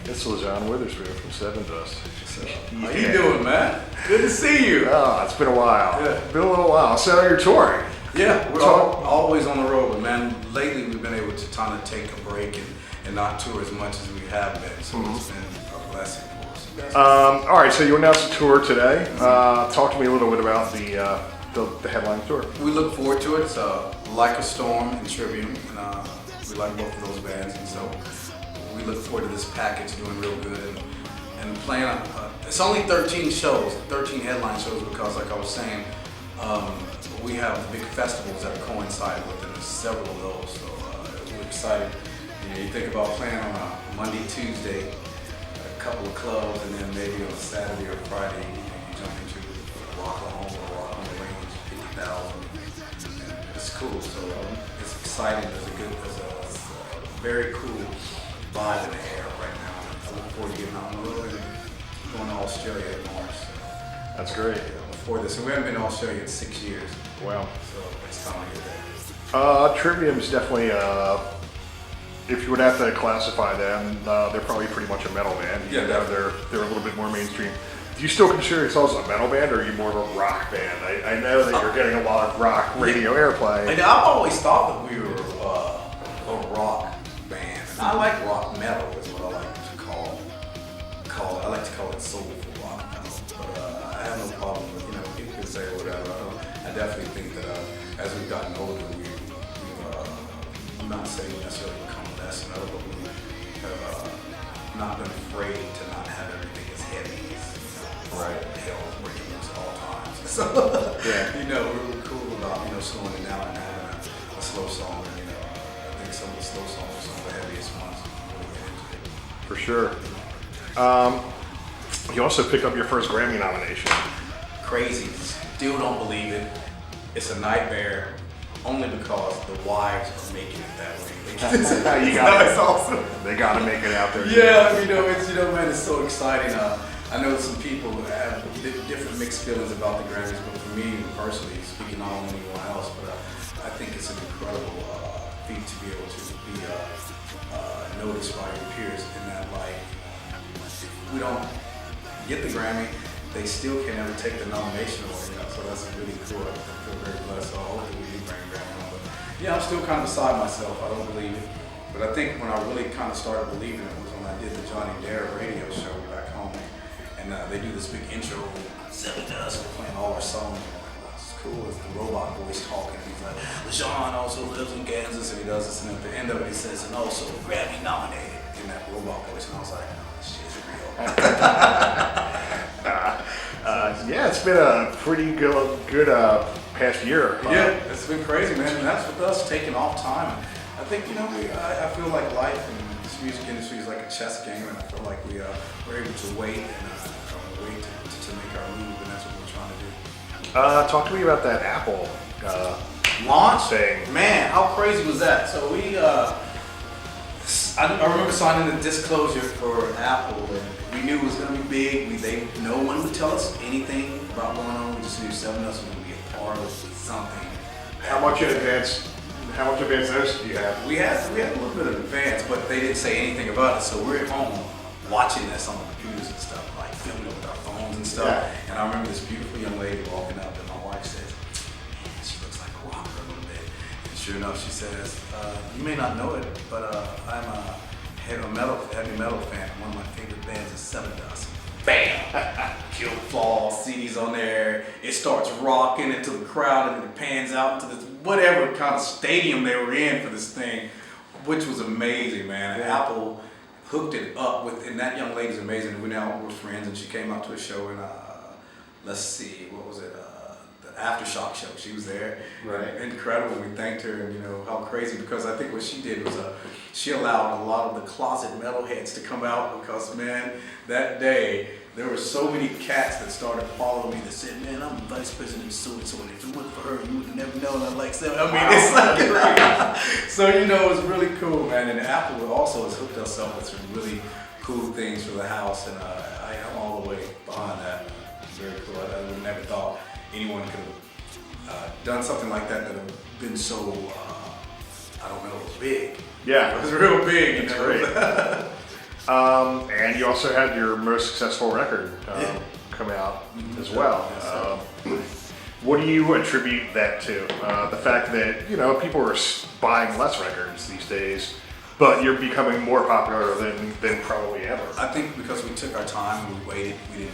It's Lajon Witherspoon from Sevendust. How you doing, man? Good to see you. Oh, it's been a while. Yeah. Been a little while. So you're touring. Yeah, we're always on the road, but man, lately we've been able to kind of take a break and not tour as much as we have been. So it's been a blessing for us. All right, so you announced a tour today. Talk to me a little bit about the headline tour. We look forward to it. It's Like a Storm and Trivium, and we like both of those bands, and so we look forward to this package doing real good and playing. It's only 13 shows, 13 headline shows, because like I was saying, we have big festivals that coincide with it. There's several of those, so we're excited. You think about playing on a Monday, Tuesday, a couple of clubs, and then maybe on a Saturday or Friday, you jump into Lajon or Rock on the Range, 50,000. It's cool, so it's exciting. There's a very cool vibe in the air right now. I look forward to getting out on the road and going to Australia in March. That's great. Before this, and we haven't been to Australia in 6 years. Wow. So it's time to get there. Trivium's definitely, if you would have to classify them, they're probably pretty much a metal band. Yeah, they're a little bit more mainstream. Do you still consider yourselves a metal band, or are you more of a rock band? I know that you're getting a lot of rock radio airplay. And I've always thought that we were a rock band. And I like rock metal is what I like to call it. I like to call it soulful rock metal. But I have no problem with, people can say whatever. I definitely think that as we've gotten older, I'm not saying necessarily become less metal, but we have not been afraid to not have everything as heavy as right. Hell's breaking loose at all times. So yeah. we're cool about slowing it down and having a slow song. And, I think some of the slow songs are some of the heaviest ones. Really get into it. For sure. You also picked up your first Grammy nomination. Crazy. Still don't believe it. It's a nightmare. Only because the wives are making it that way. It's awesome. They got to make it out there. Yeah, man, it's so exciting. I know some people have different mixed feelings about the Grammys, but for me personally, speaking not on anyone else, but I think it's an incredible feat to be able to be noticed by your peers in that light. We don't get the Grammy, they still can never take the nomination away. So that's really cool. I feel very blessed. So hopefully we do bring a Grammy home. But yeah, I'm still kind of beside myself. I don't believe it. But I think when I really kind of started believing it was when I did the Johnny Dare radio show back home. And they do this big intro, Sevendust, playing all our songs. It's cool. It's the robot voice talking. He's like, Lajon also lives in Kansas, and he does this. And at the end of it, he says, and also Grammy nominated in that robot voice. And I was like, oh, this shit's real. Yeah, it's been a pretty good past year. Yeah, it's been crazy, man. And that's with us taking off time. I think, I feel like life in this music industry is like a chess game, and I feel like we're able to wait and wait to make our move, and that's what we're trying to do. Talk to me about that Apple launch thing. Man, how crazy was that? So I remember signing the disclosure for Apple, and we knew it was going to be big. No one would tell us anything about going on. We just knew Sevendust was going to be a part of something. How much advance notice do you have? We had a little bit of advance, but they didn't say anything about it. So we're at home watching this on the computers and stuff, like filming it with our phones and stuff. Yeah. And I remember this beautiful young lady walking up, and my wife says, "Man, she looks like a rocker a little bit." And sure enough, she says, "You may not know it, but I'm a heavy metal fan. One of my favorite bands is Sevendust." Bam! Kill Fall, CDs on there. It starts rocking into the crowd, and it pans out into this whatever kind of stadium they were in for this thing, which was amazing, man. Yeah. Apple hooked it up with, and that young lady's amazing. We're friends, and she came out to a show, and let's see, what was it? The Aftershock show. She was there. Right. Incredible. We thanked her, and how crazy, because I think what she did was she allowed a lot of the closet metalheads to come out, because man, that day there were so many cats that started following me that said, "Man, I'm the vice president of so-and-so, and if it wasn't for her, you would have never known." I'm like, it's like great. So it was really cool, man. And Apple also has hooked us up with some really cool things for the house, and I'm all the way behind that. It's very cool. I would never thought anyone could have done something like that would have been so, big. Yeah. It was real big. That's great. And you also had your most successful record come out as well. What do you attribute that to? The fact that, you know, people are buying less records these days, but you're becoming more popular than probably ever. I think because we took our time, we waited, we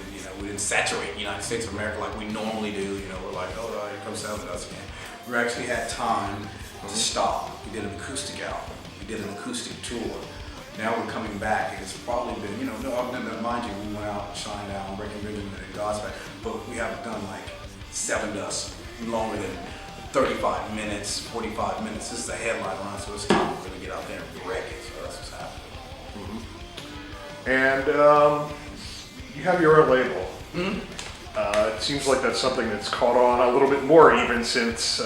didn't saturate the United States of America like we normally do. You know, we're like, oh, here comes Sevendust again. We actually had time to stop. We did an acoustic album. We did an acoustic tour. Now we're coming back, and it's probably been, you know, mind you, we went out and shined down, Breaking Benjamin and God's Back, but we haven't done like Sevendust longer than 35 minutes, 45 minutes. This is a headline run, so it's time for to get out there and wreck it. So that's what's happening. And you have your own label. It seems like that's something that's caught on a little bit more even since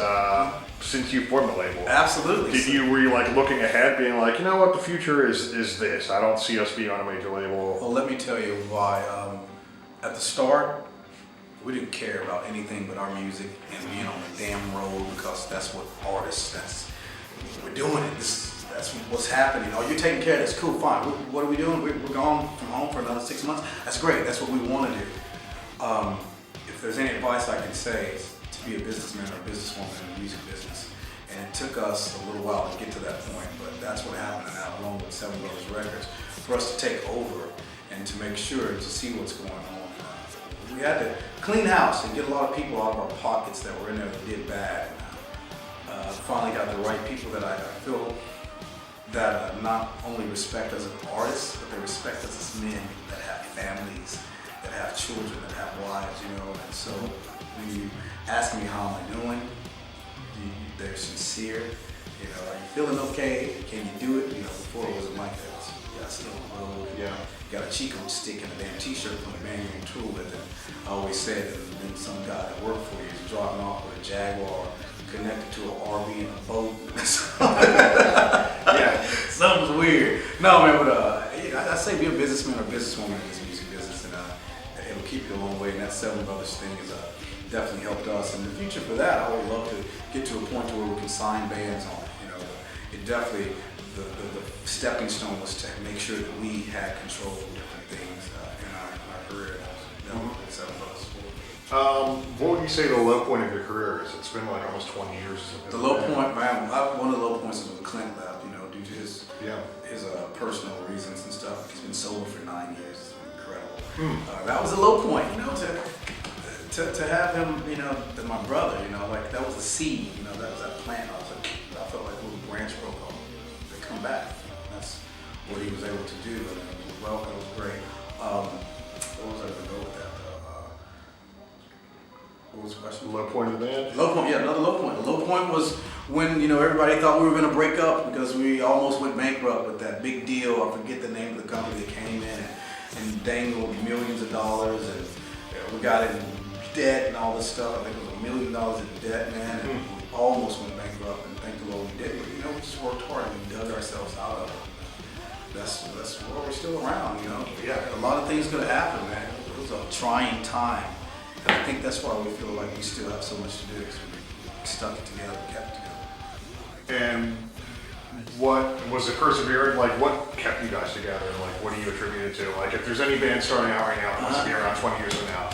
you formed the label. Absolutely. Were you like looking ahead, being like, you know what, the future is this. I don't see us being on a major label. Well, let me tell you why. At the start, we didn't care about anything but our music and being on the damn road, because that's what artists, we're doing it. That's what's happening. Oh, you're taking care of this. Cool, fine. What are we doing? We're gone from home for another 6 months. That's great. That's what we want to do. If there's any advice I can say, it's to be a businessman or a businesswoman in the music business. And it took us a little while to get to that point, but that's what happened now, along with Sevendust Records, for us to take over and to make sure to see what's going on. We had to clean house and get a lot of people out of our pockets that were in there that did bad. Finally got the right people that I feel that not only respect us as artists, but they respect us as men that have families, that have children, that have wives, you know. And so when you ask me how am I doing, they're sincere. You know, are you feeling okay? Can you do it? You know, before it wasn't like that. You got still on the road. Yeah. You got a Chico stick and a damn t-shirt from the band you're in tour with. And I always said that then some guy that worked for you is driving off with a Jaguar connected to an RV and a boat. Yeah, something's weird. No, man, but I say be a businessman or businesswoman in this music business, and it'll keep you a long way. And that Sevendust thing has definitely helped us. In the future for that, I would love to get to a point where we can sign bands on it. You know, it definitely, the stepping stone was to make sure that we had control of different things in our career. What would you say the low point of your career is? It's been like almost 20 years. The low point, man, one of the low points is when Clint left, you know, due to his personal reasons and stuff. He's been sober for 9 years. It's been incredible. That was a low point, you know, to have him, you know, my brother, you know, like that was the seed, you know, that was that plant. I felt like a little branch broke off. They come back. That's what he was able to do. And it was great. What was I going to go with that? What was the question? Low point of the band? Low point, yeah, another low point. The low point was when, you know, everybody thought we were going to break up because we almost went bankrupt with that big deal. I forget the name of the company that came in and dangled millions of dollars, and we got in debt and all this stuff. I think it was $1 million in debt, man, and we almost went bankrupt, and thank the Lord we did. But, you know, we just worked hard and we dug ourselves out of it. That's why we're still around, you know. Yeah, a lot of things could have happened, man. It was a trying time. And I think that's why we feel like we still have so much to do, because we stuck it together, kept it together. And what was the persevering, like what kept you guys together? Like what do you attribute it to? Like if there's any band starting out right now that wants to be around 20 years from now,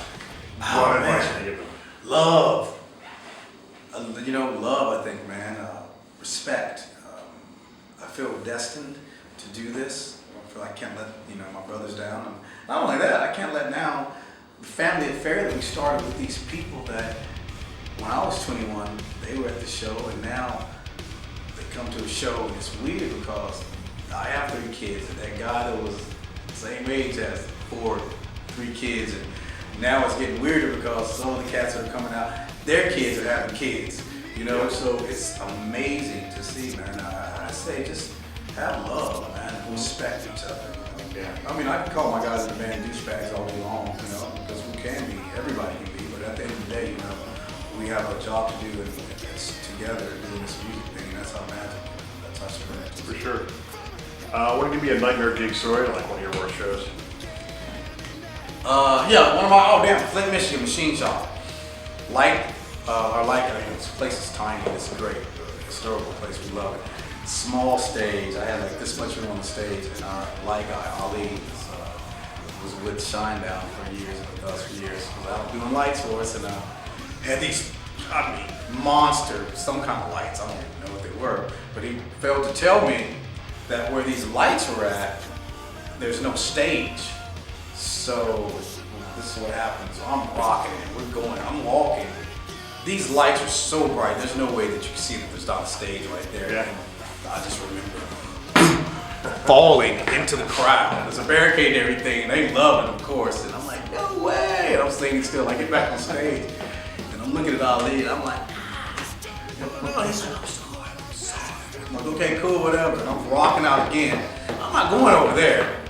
what advice would you give them? Love. You know, love, I think, man. Respect. I feel destined to do this. I feel I can't let, you know, my brothers down. And not only that, I can't let down the family affair that we started with these people that when I was 21, they were at the show, and now they come to a show, and it's weird because I have 3 kids, and that guy that was the same age has 3 kids, and now it's getting weirder because some of the cats that are coming out, their kids are having kids, you know, so it's amazing to see, man. I say just have love, man, and respect each other. Yeah. I mean, I can call my guys in the band douchebags all day long, you know, because we can be, everybody can be, but at the end of the day, you know, we have a job to do, and it's together doing this music thing, and that's our magic, that's our spirit. For sure. What would be a nightmare gig story, like one of your worst shows? Yeah, one of my, Flint, Michigan, Machine Shop. This place is tiny, it's great, historical place, we love it. small stage. I had like this much room on the stage, and our light guy Ali was with Shinedown for years and with us for years. He was out doing lights for us, and had these, I mean, monster, some kind of lights. I don't even know what they were, but he failed to tell me that where these lights were at, there's no stage. So this is what happens. So I'm rocking it. We're going. I'm walking. These lights are so bright. There's no way that you can see that there's not a stage right there. Yeah. I just remember falling into the crowd. There's a barricade and everything, and they love it, of course. And I'm like, no way! And I'm singing still. I get back on stage, and I'm looking at Ali, and I'm like, oh, he's like, I'm sorry. I'm like, okay, cool, whatever. And I'm rocking out again. I'm not going over there.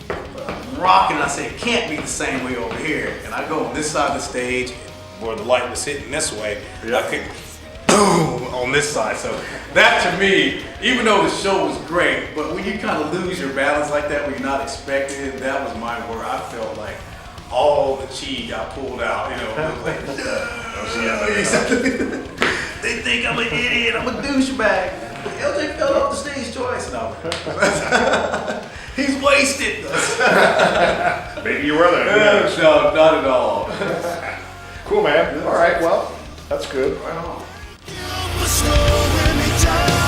But I'm rocking, and I say, it can't be the same way over here. And I go on this side of the stage, where the light was hitting this way. Yeah. I could boom on this side. So that to me, even though the show was great, but when you kind of lose your balance like that, when you're not expecting it, that was my word. I felt like all the chi got pulled out. You know, I was like, no. They think I'm an idiot. I'm a douchebag. LJ fell off the stage twice. No, he's wasted. Maybe you were there. No, not at all. Cool, man. All right, well, that's good. Right on. Slow when we die.